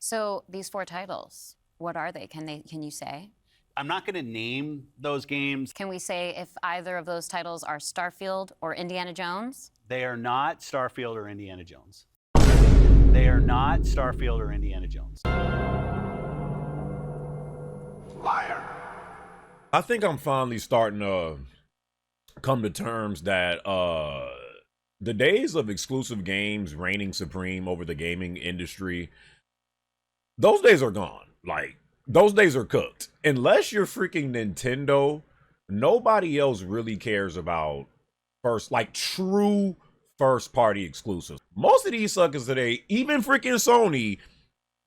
So these four titles, what are they? Can you say? I'm not going to name those games. Can we say if either of those titles are Starfield or Indiana Jones? They are not Starfield or Indiana Jones. They are not Starfield or Indiana Jones. Liar. I think I'm finally starting to come to terms that the days of exclusive games reigning supreme over the gaming industry, those days are gone. Like, those days are cooked. Unless you're freaking Nintendo, nobody else really cares about true first party exclusives. Most of these suckers today, even freaking Sony,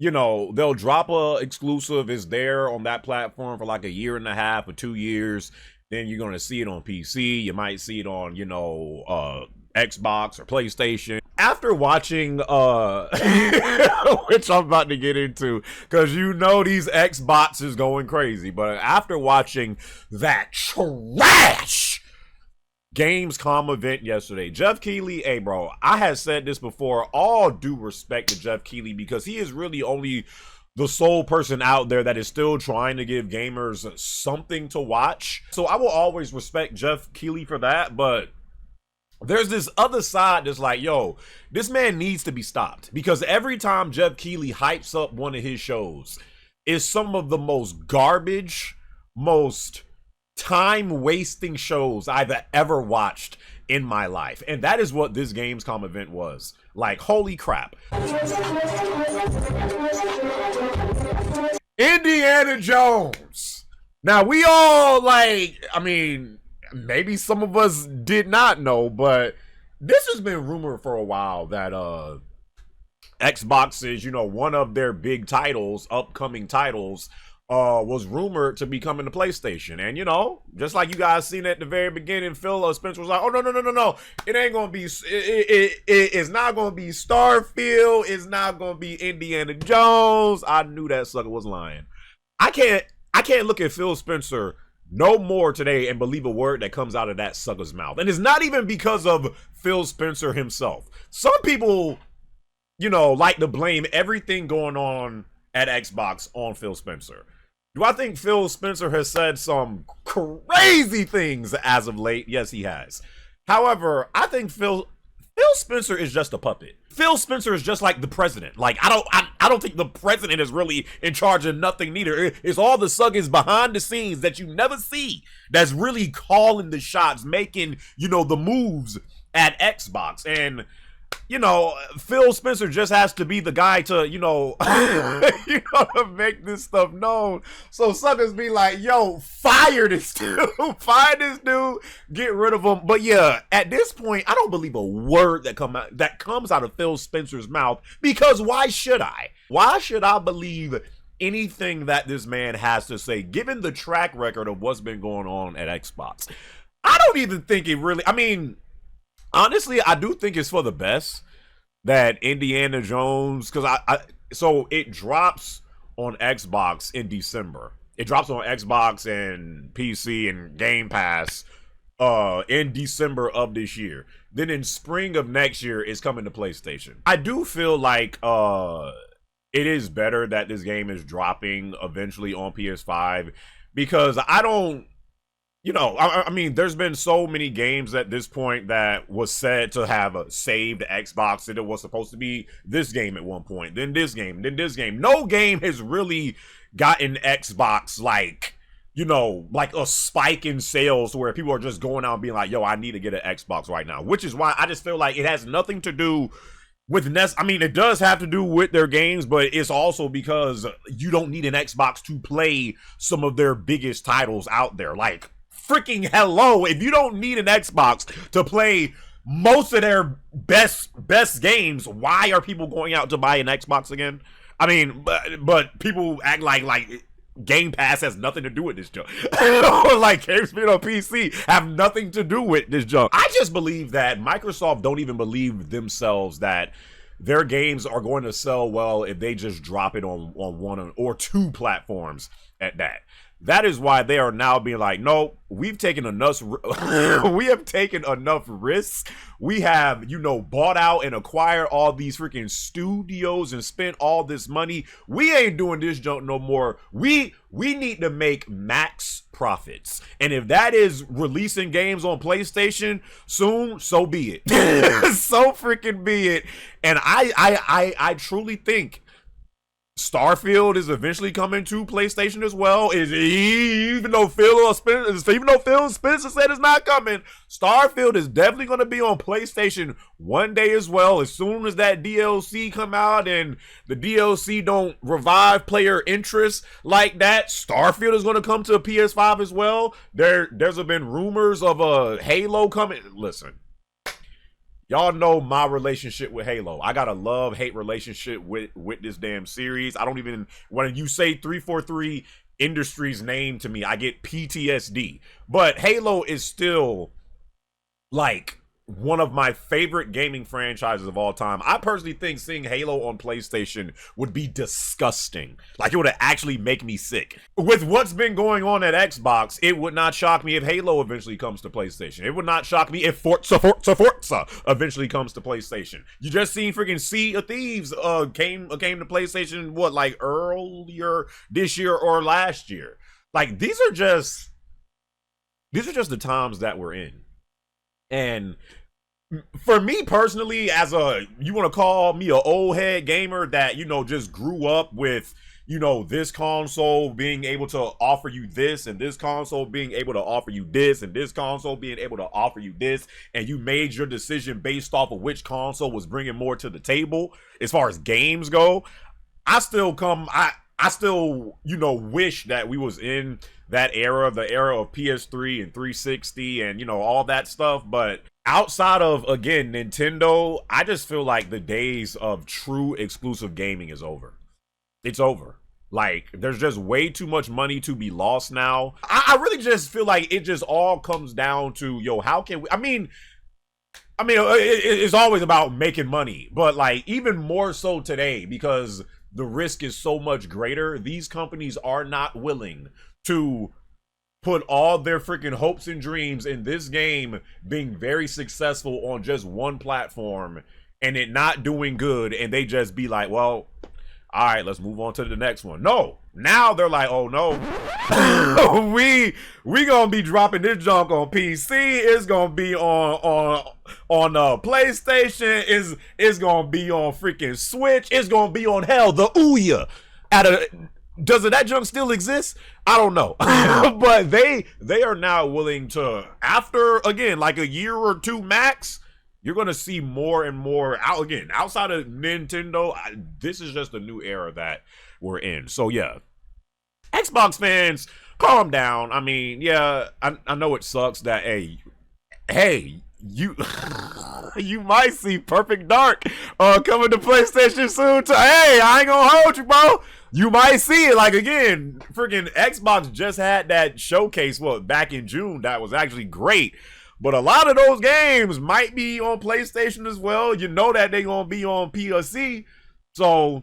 you know, they'll drop a exclusive, is there on that platform for like a year and a half or 2 years. Then you're going to see it on PC. You might see it on, you know, Xbox or PlayStation. After watching, which I'm about to get into, because you know these XBOTS is going crazy, but after watching that trash Gamescom event yesterday, Jeff Keighley, hey bro, I had said this before, all due respect to Jeff Keighley, because he is really only the sole person out there that is still trying to give gamers something to watch. So I will always respect Jeff Keighley for that, but there's this other side that's like, yo, this man needs to be stopped, because every time Jeff Keighley hypes up one of his shows, is some of the most garbage, most time-wasting shows I've ever watched in my life. And that is what this Gamescom event was. Like, holy crap. Indiana Jones. Now, we all, like, I mean, maybe some of us did not know, but this has been rumored for a while that Xbox is, you know, one of their big titles, upcoming titles, was rumored to be coming to PlayStation. And, you know, just like you guys seen at the very beginning, Phil Spencer was like, oh, no. It ain't going to be, it's not going to be Starfield. It's not going to be Indiana Jones. I knew that sucker was lying. I can't look at Phil Spencer no more today and believe a word that comes out of that sucker's mouth. And it's not even because of Phil Spencer himself. Some people, you know, like to blame everything going on at Xbox on Phil Spencer. Do I think Phil Spencer has said some crazy things as of late? Yes, he has. However, I think Phil Spencer is just a puppet. Phil Spencer is just like the president. Like, I don't think the president is really in charge of nothing neither. It's all the suckers behind the scenes that you never see that's really calling the shots, making, you know, the moves at Xbox. And, you know, Phil Spencer just has to be the guy to, you know, to make this stuff known. So suckers be like, yo, fire this dude. Fire this dude. Get rid of him. But yeah, at this point, I don't believe a word that comes out of Phil Spencer's mouth, because why should I? Why should I believe anything that this man has to say, given the track record of what's been going on at Xbox? I don't even think it really, I mean, honestly, I do think it's for the best that Indiana Jones, because so it drops on Xbox in December. It drops on Xbox and PC and Game Pass in December of this year. Then in spring of next year, it's coming to PlayStation. I do feel like it is better that this game is dropping eventually on PS5, because I don't, you know, I mean, there's been so many games at this point that was said to have saved Xbox, and it was supposed to be this game at one point, then this game, then this game. No game has really gotten Xbox, like, you know, like a spike in sales where people are just going out and being like, yo, I need to get an Xbox right now. Which is why I just feel like it has nothing to do with I mean, it does have to do with their games, but it's also because you don't need an Xbox to play some of their biggest titles out there. Like, freaking hello, if you don't need an Xbox to play most of their best games, why are people going out to buy an Xbox again? I mean, but people act like Game Pass has nothing to do with this junk. Or like games being on PC have nothing to do with this junk. I just believe that Microsoft don't even believe themselves that their games are going to sell well if they just drop it on one or two platforms at that. That is why they are now being like, no, we've taken enough. We have taken enough risks. We have, bought out and acquired all these freaking studios and spent all this money. We ain't doing this junk no more. We need to make max profits. And if that is releasing games on PlayStation soon, so be it. So freaking be it. And I truly think Starfield is eventually coming to PlayStation as well. Even though Phil Spencer said it's not coming, Starfield is definitely going to be on PlayStation one day as well. As soon as that DLC come out and the DLC don't revive player interest like that, Starfield is going to come to PS5 as well. There's been rumors of a Halo coming. Listen. Y'all know my relationship with Halo. I got a love-hate relationship with this damn series. I don't even, when you say 343 Industries name to me, I get PTSD. But Halo is still, like, one of my favorite gaming franchises of all time. I personally think seeing Halo on PlayStation would be disgusting. Like, it would actually make me sick. With what's been going on at Xbox, it would not shock me if Halo eventually comes to PlayStation. It would not shock me if Forza eventually comes to PlayStation. You just seen freaking Sea of Thieves came to PlayStation, what, like earlier this year or last year. Like, these are just the times that we're in. And for me personally, you want to call me an old head gamer that, just grew up with, this console being able to offer you this, and this console being able to offer you this, and this console being able to offer you this, and you made your decision based off of which console was bringing more to the table as far as games go. I still, wish that we was in that era, the era of PS3 and 360 and, all that stuff. But outside of, again, Nintendo, I just feel like the days of true exclusive gaming is over. It's over. Like, there's just way too much money to be lost now. I really just feel like it just all comes down to, how can we, it's always about making money, but like even more so today because the risk is so much greater. These companies are not willing to put all their freaking hopes and dreams in this game being very successful on just one platform and it not doing good, and they just be like, well, all right, let's move on to the next one. No, now they're like, oh no, we gonna be dropping this junk on PC. It's gonna be on PlayStation. It's gonna be on freaking Switch. It's gonna be on hell the Ouya. Does that junk still exist? I don't know. But they are now willing to, after again like a year or two max, you're going to see more and more outside of Nintendo. This is just a new era that we're in. So yeah, Xbox fans, calm down. I mean, yeah, I know it sucks that hey, you you might see Perfect Dark coming to PlayStation soon. Hey, I ain't gonna hold you, bro. You might see it. Like, again, freaking Xbox just had that showcase, back in June. That was actually great. But a lot of those games might be on PlayStation as well. You know that they're going to be on PSC. So,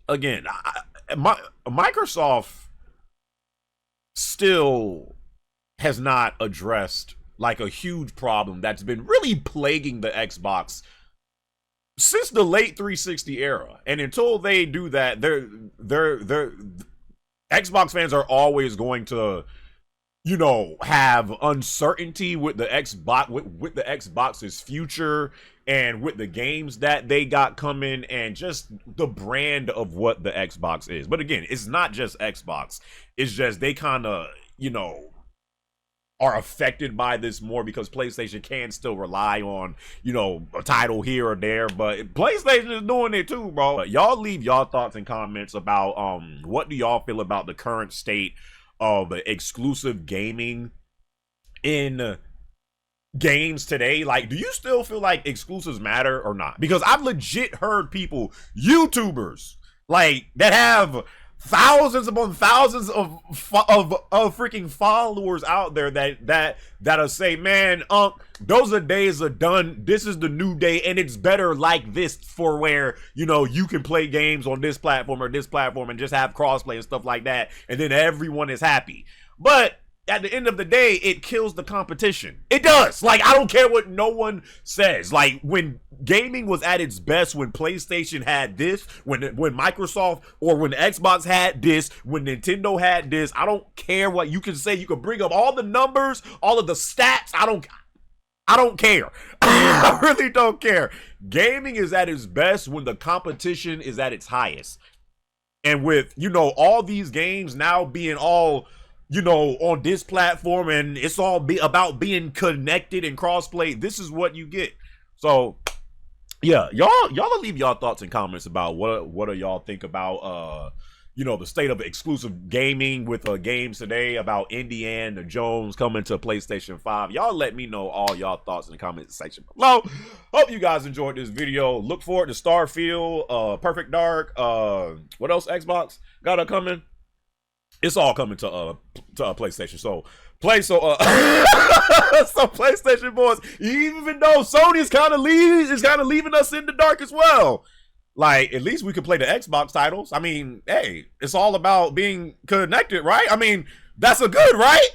again, Microsoft still has not addressed, like, a huge problem that's been really plaguing the Xbox since the late 360 era. And until they do that, Xbox fans are always going to, have uncertainty with the Xbox, with the Xbox's future and with the games that they got coming and just the brand of what the Xbox is. But again, it's not just Xbox. It's just they kind of, are affected by this more because PlayStation can still rely on, a title here or there, but PlayStation is doing it too, bro. But y'all leave y'all thoughts and comments about what do y'all feel about the current state of exclusive gaming in games today. Like, do you still feel like exclusives matter or not? Because I've legit heard people, YouTubers, like, that have thousands upon thousands of freaking followers out there that'll say, man, those are days are done. This is the new day, and it's better like this for where, you know, you can play games on this platform or this platform and just have crossplay and stuff like that, and then everyone is happy. But at the end of the day, it kills the competition. It does. Like, I don't care what no one says. Like, when gaming was at its best, when PlayStation had this, when Microsoft or when Xbox had this, when Nintendo had this, I don't care what you can say. You can bring up all the numbers, all of the stats. I don't care. I really don't care. Gaming is at its best when the competition is at its highest. And with, you know, all these games now being all, you know, on this platform, and it's all about being connected and crossplay, this is what you get. So yeah, y'all leave y'all thoughts and comments about what do y'all think about you know, the state of exclusive gaming with games today, about Indiana Jones coming to PlayStation 5. Y'all let me know all y'all thoughts in the comment section below. Hope you guys enjoyed this video. Look forward to Starfield, Perfect Dark, what else Xbox got coming? It's all coming to PlayStation. So PlayStation boys, even though Sony's kind of leaving us in the dark as well. Like, at least we can play the Xbox titles. I mean, hey, it's all about being connected, right? I mean, that's a good, right?